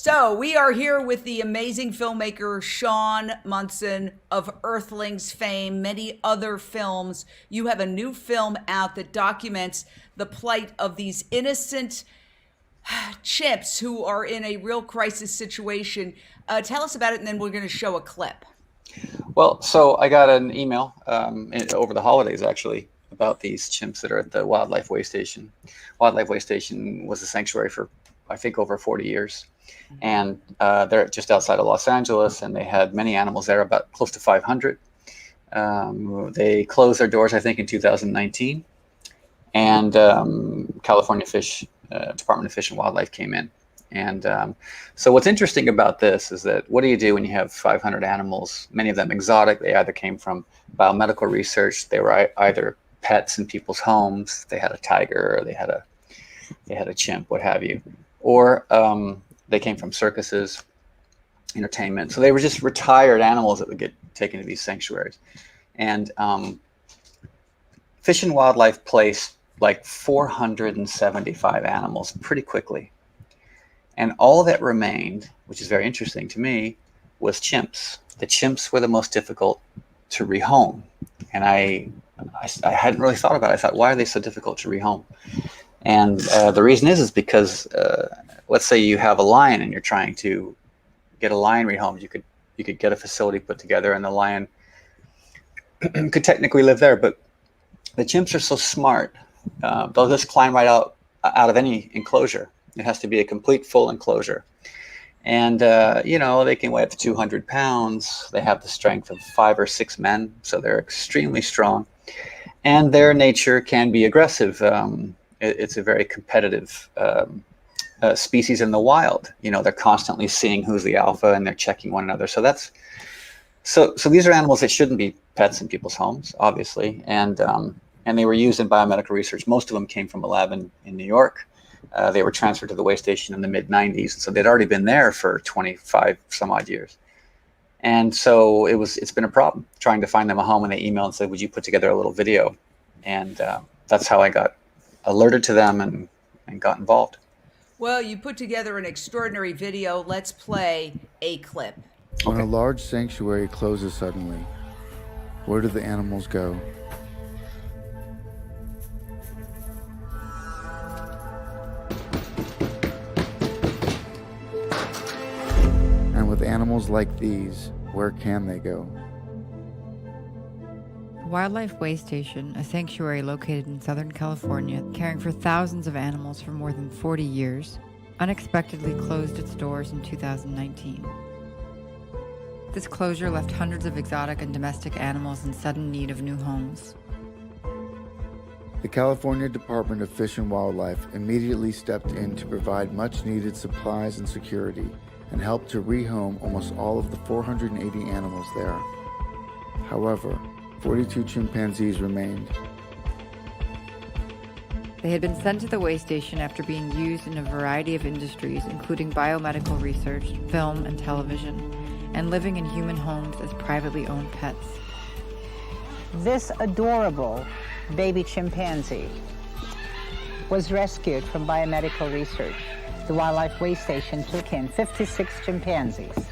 So we are here with the amazing filmmaker Shaun Monson of Earthlings fame, many other films. You have a new film out that documents the plight of these innocent chimps who are in a real crisis situation. Tell us about it, and then we're going to show a clip. Well, so I got an email over the holidays actually about these chimps that are at the Wildlife Waystation. Wildlife Waystation was a sanctuary for, I think, over 40 years. And they're just outside of Los Angeles, and they had many animals there, about close to 500. They closed their doors, I think, in 2019. And California Department of Fish and Wildlife came in. And so what's interesting about this is that what do you do when you have 500 animals, many of them exotic? They either came from biomedical research, they were either pets in people's homes, they had a tiger, or they had a chimp, what have you, or they came from circuses, entertainment. So they were just retired animals that would get taken to these sanctuaries. And Fish and Wildlife placed like 475 animals pretty quickly. And all that remained, which is very interesting to me, was chimps. The chimps were the most difficult to rehome. And I hadn't really thought about it. I thought, why are they so difficult to rehome? And the reason is because let's say you have a lion and you're trying to get a lion rehomed. You could get a facility put together, and the lion could technically live there. But the chimps are so smart; they'll just climb right out of any enclosure. It has to be a complete full enclosure. And, they can weigh up to 200 pounds. They have the strength of 5 or 6 men, so they're extremely strong. And their nature can be aggressive. It's a very competitive species in the wild. They're constantly seeing who's the alpha, and they're checking one another. So these are animals that shouldn't be pets in people's homes, obviously. And they were used in biomedical research. Most of them came from a lab in New York. They were transferred to the Waystation in the mid-90s, so they'd already been there for 25 some odd years. And so it's been a problem trying to find them a home, and they emailed and said, would you put together a little video? And that's how I got alerted to them and got involved. Well, you put together an extraordinary video. Let's play a clip. When a large sanctuary closes suddenly, where do the animals go? And with animals like these, where can they go? Wildlife Waystation, a sanctuary located in Southern California, caring for thousands of animals for more than 40 years, unexpectedly closed its doors in 2019. This closure left hundreds of exotic and domestic animals in sudden need of new homes. The California Department of Fish and Wildlife immediately stepped in to provide much-needed supplies and security, and helped to rehome almost all of the 480 animals there. However, 42 chimpanzees remained. They had been sent to the Waystation after being used in a variety of industries, including biomedical research, film, and television, and living in human homes as privately owned pets. This adorable baby chimpanzee was rescued from biomedical research. The Wildlife Waystation took in 56 chimpanzees.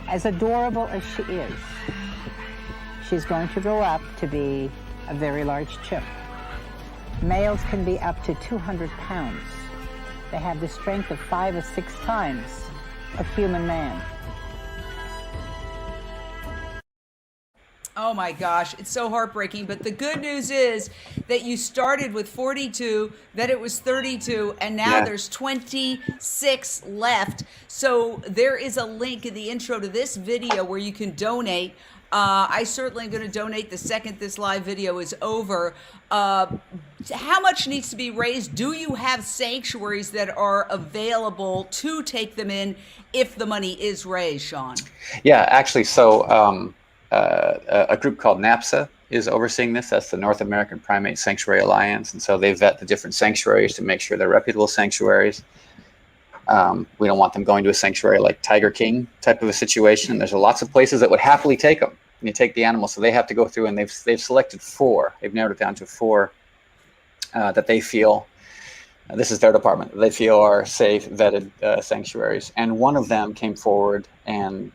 As adorable as she is, she's going to grow up to be a very large chimp. Males can be up to 200 pounds. They have the strength of 5 or 6 times a human man. Oh my gosh, it's so heartbreaking. But the good news is that you started with 42, then it was 32, and now there's 26 left. So there is a link in the intro to this video where you can donate. I certainly am going to donate the second this live video is over. How much needs to be raised? Do you have sanctuaries that are available to take them in if the money is raised, Shaun? Yeah, actually, so a group called NAPSA is overseeing this. That's the North American Primate Sanctuary Alliance. And so they vet the different sanctuaries to make sure they're reputable sanctuaries. We don't want them going to a sanctuary like Tiger King type of a situation. And there's lots of places that would happily take them. And you take the animals, so they have to go through, and they've selected 4. They've narrowed it down to 4 that they feel This is their department. They feel are safe, vetted sanctuaries. And one of them came forward, and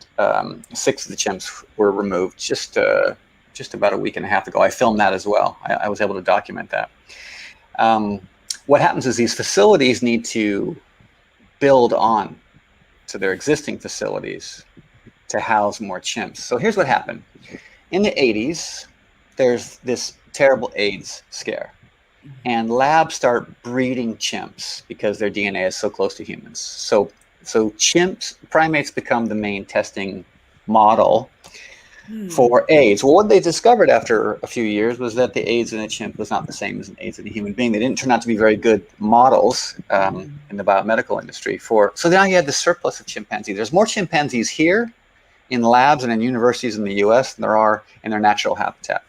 6 of the chimps were removed just about a week and a half ago. I filmed that as well. I was able to document that. What happens is these facilities need to build on to their existing facilities to house more chimps. So here's what happened. In the 80s, there's this terrible AIDS scare. And labs start breeding chimps because their DNA is so close to humans. So chimps, primates become the main testing model for AIDS. Well, what they discovered after a few years was that the AIDS in a chimp was not the same as an AIDS in a human being. They didn't turn out to be very good models in the biomedical industry so now you had the surplus of chimpanzees. There's more chimpanzees here in labs and in universities in the US than there are in their natural habitat.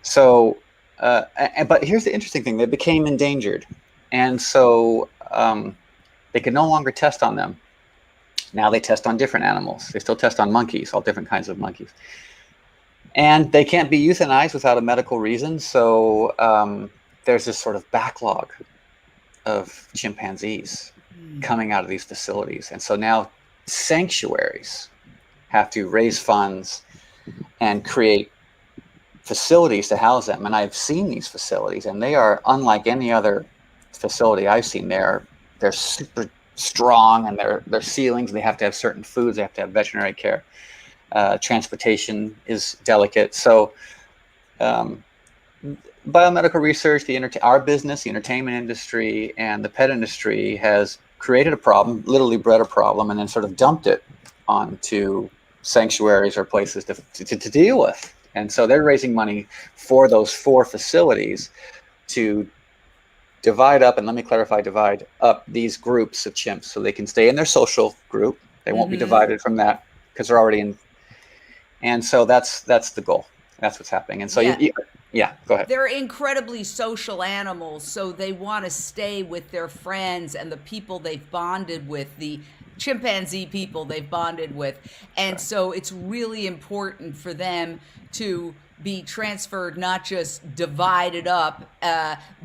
So, but here's the interesting thing: they became endangered, and so they could no longer test on them. Now they test on different animals. They still test on monkeys, all different kinds of monkeys, and they can't be euthanized without a medical reason. So there's this sort of backlog of chimpanzees coming out of these facilities, and so now sanctuaries have to raise funds and create facilities to house them. And I've seen these facilities, and they are unlike any other facility I've seen. They're super strong, and their ceilings, they have to have certain foods, they have to have veterinary care. Transportation is delicate. So biomedical research, our business, the entertainment industry, and the pet industry has created a problem, literally bred a problem, and then sort of dumped it onto sanctuaries or places to deal with. And so they're raising money for those 4 facilities to divide up, and let me clarify, divide up these groups of chimps so they can stay in their social group. They won't be divided from that because they're already in. And so that's the goal. That's what's happening. And so yeah, go ahead. They're incredibly social animals, so they want to stay with their friends and the people they've bonded with, the chimpanzee people they've bonded with. And so it's really important for them to be transferred, not just divided up,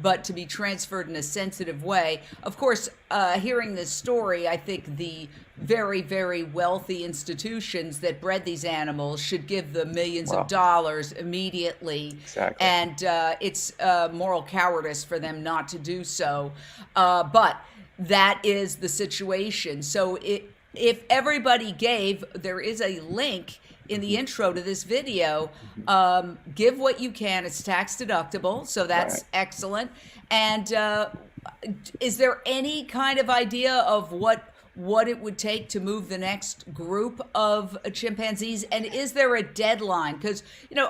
but to be transferred in a sensitive way. Of course, hearing this story, I think the very, very wealthy institutions that bred these animals should give them millions of dollars immediately. Exactly. And it's moral cowardice for them not to do so. But that is the situation. So if everybody gave, there is a link in the intro to this video. Give what you can. It's tax deductible, so that's excellent. And is there any kind of idea of what it would take to move the next group of chimpanzees? And is there a deadline? Because,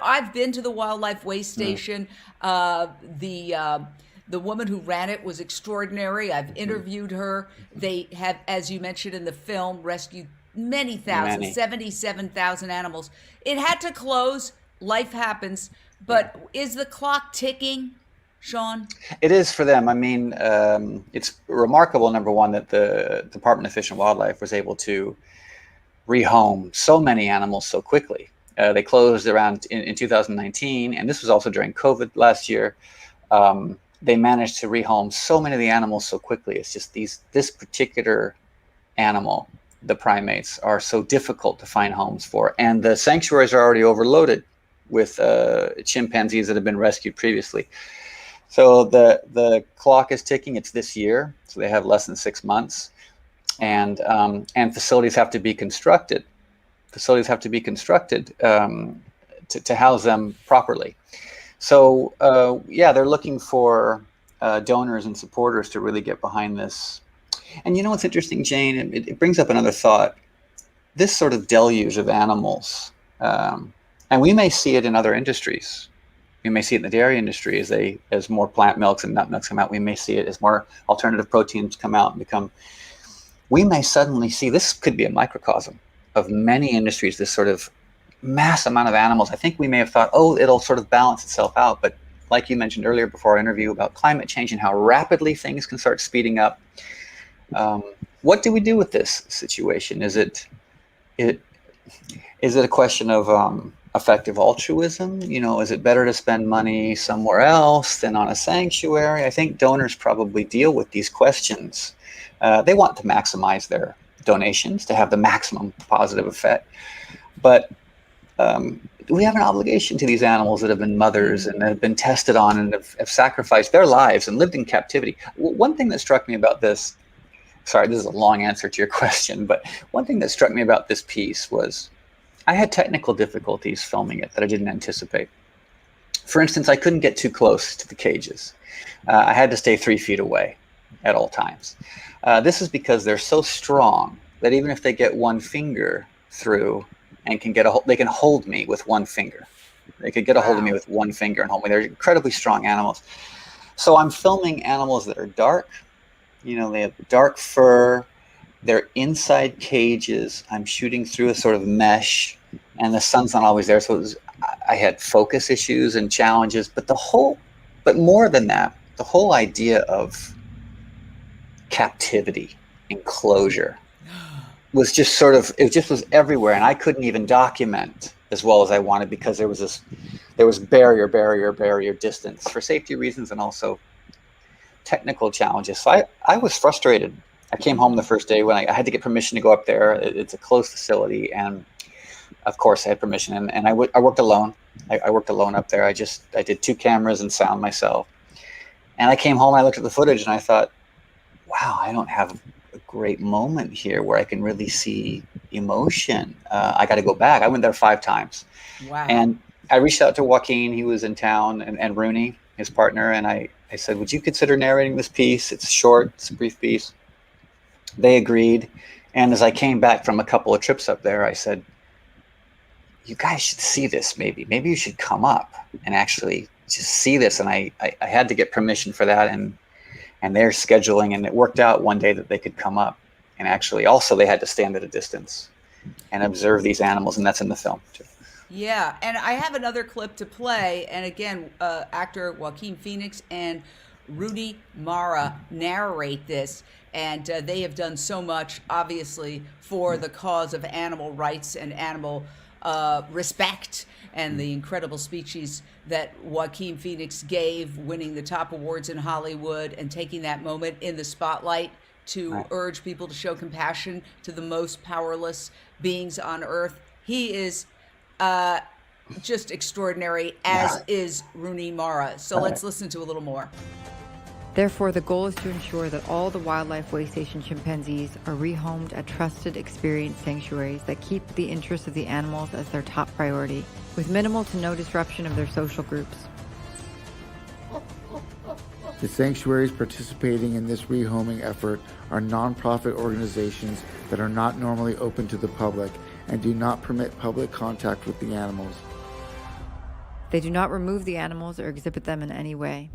I've been to the Wildlife Waystation. The woman who ran it was extraordinary. I've interviewed her. They have, as you mentioned in the film, rescued many thousands, 77,000 animals. It had to close. Life happens. But is the clock ticking, Shaun? It is for them. I mean, it's remarkable, number one, that the Department of Fish and Wildlife was able to rehome so many animals so quickly. They closed around in 2019, and this was also during COVID last year. They managed to rehome so many of the animals so quickly. It's just this particular animal, the primates, are so difficult to find homes for. And the sanctuaries are already overloaded with chimpanzees that have been rescued previously. So the clock is ticking. It's this year, so they have less than 6 months. And facilities have to be constructed. Facilities have to be constructed to house them properly. So they're looking for donors and supporters to really get behind this. And what's interesting, Jane? It brings up another thought. This sort of deluge of animals, and we may see it in other industries. We may see it in the dairy industry as more plant milks and nut milks come out. We may see it as more alternative proteins come out and become. We may suddenly see, this could be a microcosm of many industries, this sort of mass amount of animals. I think we may have thought, it'll sort of balance itself out. But like you mentioned earlier before our interview about climate change and how rapidly things can start speeding up, what do we do with this situation? Is it a question of effective altruism? You know, is it better to spend money somewhere else than on a sanctuary? I think donors probably deal with these questions. They want to maximize their donations to have the maximum positive effect. But we have an obligation to these animals that have been mothers and have been tested on and have sacrificed their lives and lived in captivity. One thing that struck me about this, sorry, this is a long answer to your question, but one thing that struck me about this piece was I had technical difficulties filming it that I didn't anticipate. For instance, I couldn't get too close to the cages. I had to stay 3 feet away at all times. This is because they're so strong that even if they get one finger through and can get they can hold me with one finger. They could get a hold of me with one finger and hold me. They're incredibly strong animals. So I'm filming animals that are dark. You know, they have dark fur. They're inside cages. I'm shooting through a sort of mesh, and the sun's not always there. So I had focus issues and challenges. But but more than that, the whole idea of captivity, enclosure, was just sort of, it just was everywhere, and I couldn't even document as well as I wanted because there was barrier distance for safety reasons and also technical challenges. So I was frustrated. I came home the first day when I had to get permission to go up there. It's a closed facility, and of course I had permission, and I worked alone. I worked alone up there. I did 2 cameras and sound myself. And I came home, I looked at the footage, and I thought, wow, I don't have a great moment here where I can really see emotion. I got to go back. I went there 5 times. Wow. And I reached out to Joaquin, he was in town, and Rooney, his partner, and I said, would you consider narrating this piece? It's short, it's a brief piece. They agreed. And as I came back from a couple of trips up there, I said, you guys should see this maybe. Maybe you should come up and actually just see this. And I had to get permission for that, and their scheduling, and it worked out one day that they could come up. And actually also they had to stand at a distance and observe these animals, and that's in the film too. Yeah, and I have another clip to play, and again, actor Joaquin Phoenix and Rooney Mara narrate this, and they have done so much, obviously, for the cause of animal rights and animal respect, and the incredible speeches that Joaquin Phoenix gave, winning the top awards in Hollywood and taking that moment in the spotlight to urge people to show compassion to the most powerless beings on earth. He is just extraordinary, as is Rooney Mara. So let's listen to a little more. Therefore, the goal is to ensure that all the wildlife Waystation chimpanzees are rehomed at trusted, experienced sanctuaries that keep the interests of the animals as their top priority, with minimal to no disruption of their social groups. The sanctuaries participating in this rehoming effort are nonprofit organizations that are not normally open to the public and do not permit public contact with the animals. They do not remove the animals or exhibit them in any way,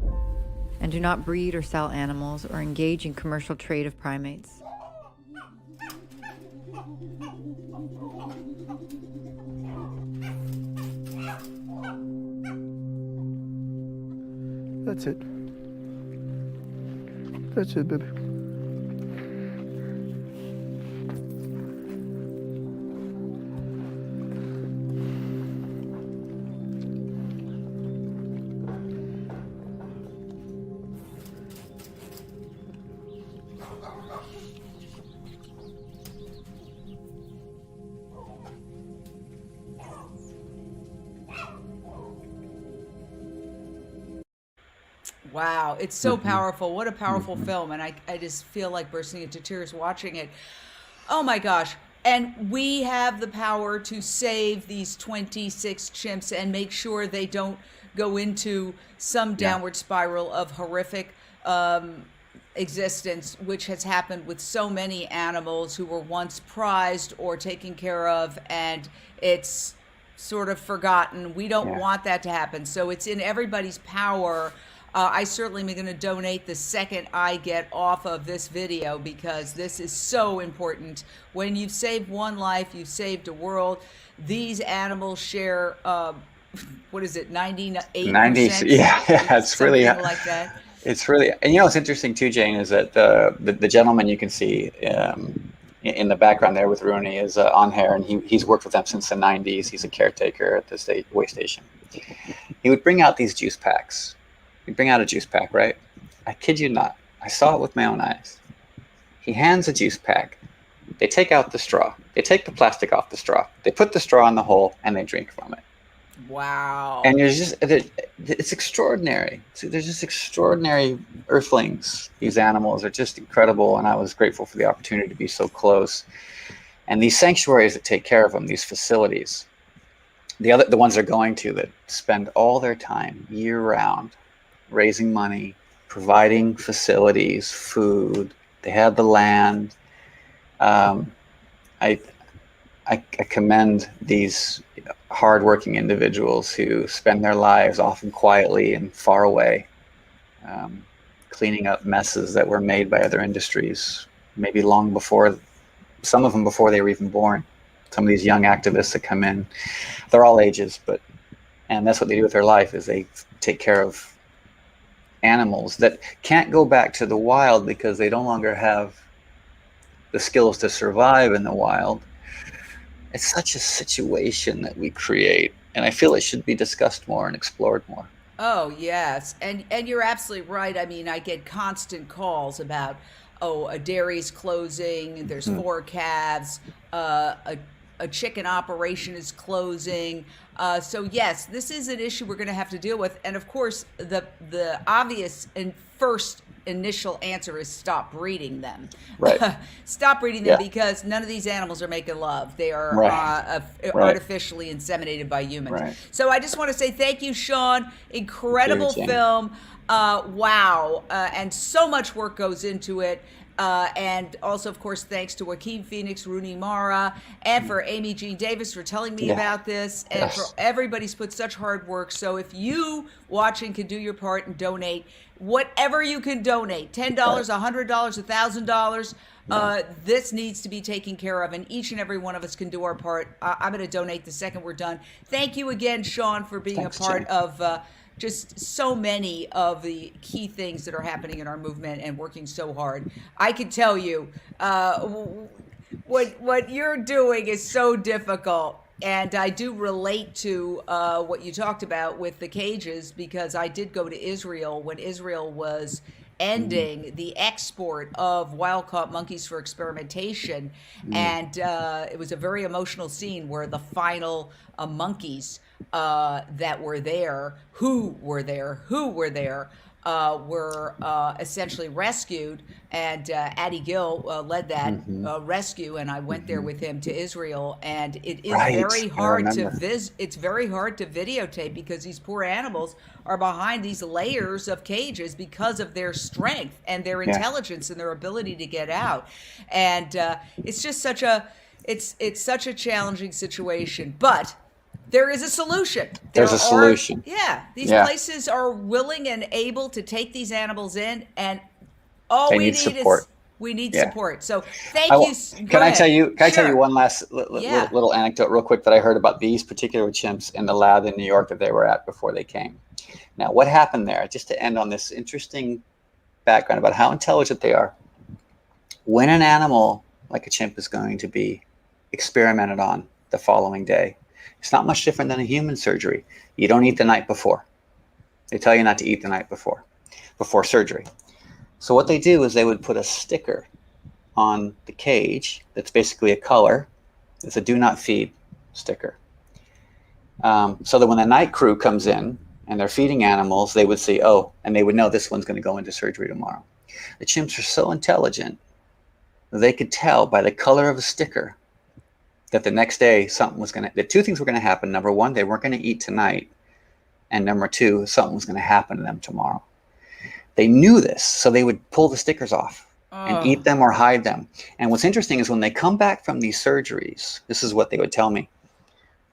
and do not breed or sell animals or engage in commercial trade of primates. That's it. That's it, baby. Wow, it's so powerful. What a powerful film. And I just feel like bursting into tears watching it. Oh my gosh. And we have the power to save these 26 chimps and make sure they don't go into some downward spiral of horrific existence, which has happened with so many animals who were once prized or taken care of, and it's sort of forgotten. We don't want that to happen. So it's in everybody's power. I certainly am going to donate the second I get off of this video, because this is so important. When you've saved one life, you've saved a world. These animals share, what is it, 98%? 90, yeah, it's really like that. It's really, and you know what's interesting too, Jane, is that the gentleman you can see, in the background there with Rooney is on hair, and he's worked with them since the 90s. He's a caretaker at the Waystation. He would bring out these juice packs. He'd bring out a juice pack, right? I kid you not. I saw it with my own eyes. He hands a juice pack. They take out the straw. They take the plastic off the straw. They put the straw in the hole, and they drink from it. Wow. And it's extraordinary. So they're just extraordinary earthlings. These animals are just incredible, and I was grateful for the opportunity to be so close. And these sanctuaries that take care of them, these facilities, the ones they're going to, that spend all their time year-round raising money, providing facilities, food. They have the land. I commend these hardworking individuals who spend their lives often quietly and far away, cleaning up messes that were made by other industries, maybe long before, some of them before they were even born. Some of these young activists that come in, they're all ages, and that's what they do with their life, is they take care of animals that can't go back to the wild because they no longer have the skills to survive in the wild. It's such a situation that we create, and I feel it should be discussed more and explored more. Oh, yes. And you're absolutely right. I mean, I get constant calls about, a dairy's closing, there's 4 calves, a chicken operation is closing. So yes, this is an issue we're going to have to deal with. And of course, the obvious and first initial answer is stop breeding them. Right. Stop breeding them, because none of these animals are making love. They are artificially inseminated by humans. Right. So I just want to say thank you, Shaun. Incredible film. Wow. And so much work goes into it. And also, of course, thanks to Joaquin Phoenix, Rooney Mara, and for Amy Jean Davis for telling me about this, and for everybody's put such hard work. So if you watching can do your part and donate, whatever you can donate, $10, $100, $1,000, this needs to be taken care of, and each and every one of us can do our part. I'm going to donate the second we're done. Thank you again, Shaun, for being a part of just so many of the key things that are happening in our movement and working so hard. I can tell you, what you're doing is so difficult. And I do relate to what you talked about with the cages, because I did go to Israel when Israel was ending the export of wild-caught monkeys for experimentation. And it was a very emotional scene where the final monkeys that were there, who were there, were essentially rescued. And Addie Gill led that rescue, and I went there with him to Israel. And it is very hard it's very hard to videotape, because these poor animals are behind these layers of cages because of their strength and their intelligence and their ability to get out. And it's just such a such a challenging situation, but there is a solution. There's a solution. These places are willing and able to take these animals in, and all we need support. We need support. So thank you. Can I tell you one last little anecdote real quick that I heard about these particular chimps in the lab in New York that they were at before they came. Now, what happened there, just to end on this interesting background about how intelligent they are, when an animal like a chimp is going to be experimented on the following day, it's not much different than a human surgery. You don't eat the night before. They tell you not to eat the night before surgery. So what they do is they would put a sticker on the cage that's basically a color. It's a do not feed sticker. So that when the night crew comes in and they're feeding animals, they would see, and they would know this one's going to go into surgery tomorrow. The chimps are so intelligent that they could tell by the color of a sticker that the next day that 2 things were going to happen. Number 1, they weren't going to eat tonight. And number 2, something was going to happen to them tomorrow. They knew this, so they would pull the stickers off and eat them or hide them. And what's interesting is when they come back from these surgeries, this is what they would tell me.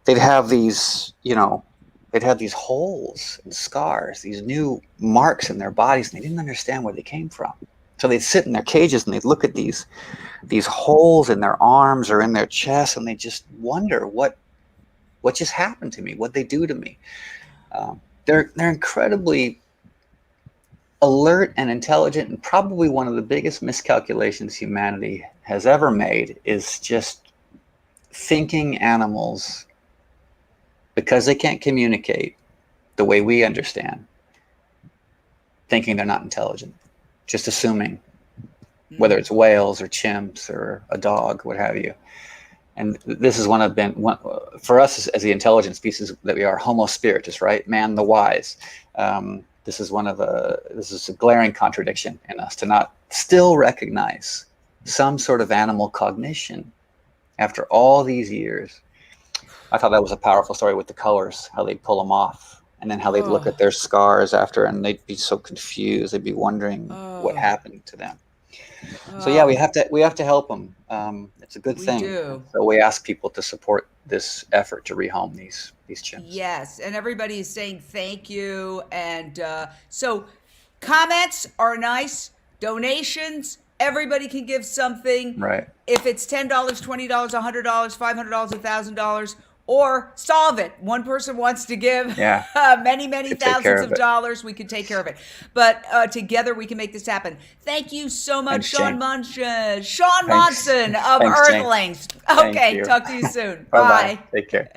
They'd have these, they'd have these holes and scars, these new marks in their bodies, and they didn't understand where they came from. So they'd sit in their cages and they'd look at these holes in their arms or in their chest, and they just wonder what just happened to me, what they do to me. They're incredibly alert and intelligent, and probably one of the biggest miscalculations humanity has ever made is just thinking animals, because they can't communicate the way we understand, thinking they're not intelligent, just assuming, whether it's whales or chimps or a dog, what have you. And this is one for us as the intelligent species that we are, Homo spiritus, right? Man the wise. This is a glaring contradiction in us to not still recognize some sort of animal cognition after all these years. I thought that was a powerful story with the colors, how they'd pull them off, and then how they'd look at their scars after, and they'd be so confused. They'd be wondering what happened to them. So yeah, we have to help them. It's a good thing. Do. So we ask people to support this effort to rehome these chimps. Yes, and everybody is saying thank you. And so comments are nice. Donations, everybody can give something. Right. If it's $10, $20, $100, $500, $1,000, or solve it. One person wants to give many thousands of dollars. We could take care of it. But together we can make this happen. Thank you so much, Shaun Monson. Shaun Monson of Earthlings. Okay, talk to you soon. Bye. Take care.